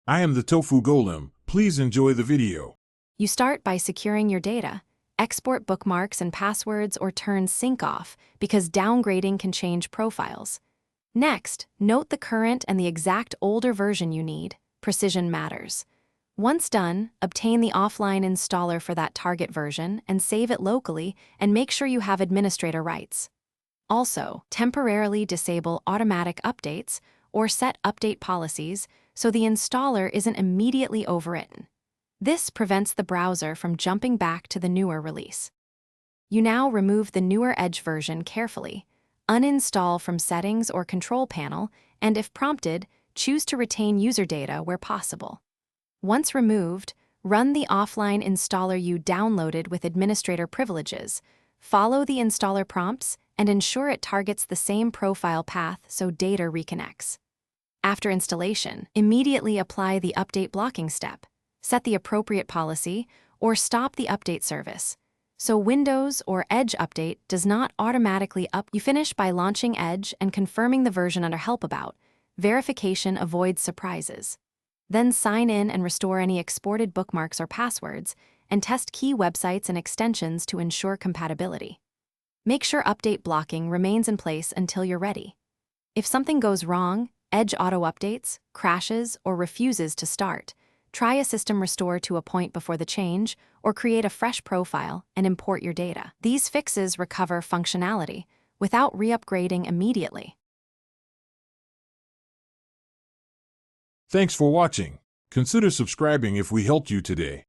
I am the Tofu Golem. Please enjoy the video. You start by securing your data. Export bookmarks and passwords or turn sync off because downgrading can change profiles. Next, note the current and the exact older version you need. Precision matters. Once done, obtain the offline installer for that target version and save it locally and make sure you have administrator rights. Also, temporarily disable automatic updates or set update policies so the installer isn't immediately overwritten. This prevents the browser from jumping back to the newer release. You now remove the newer Edge version carefully, uninstall from Settings or Control Panel, and if prompted, choose to retain user data where possible. Once removed, run the offline installer you downloaded with administrator privileges, follow the installer prompts, and ensure it targets the same profile path so data reconnects. After installation, immediately apply the update blocking step, set the appropriate policy, or stop the update service. So Windows or Edge Update does not automatically You finish by launching Edge and confirming the version under Help About. Verification avoids surprises. Then sign in and restore any exported bookmarks or passwords, and test key websites and extensions to ensure compatibility. Make sure update blocking remains in place until you're ready. If something goes wrong, Edge auto-updates, crashes, or refuses to start, try a system restore to a point before the change, or create a fresh profile and import your data. These fixes recover functionality without re-upgrading immediately. Thanks for watching. Consider subscribing if we helped you today.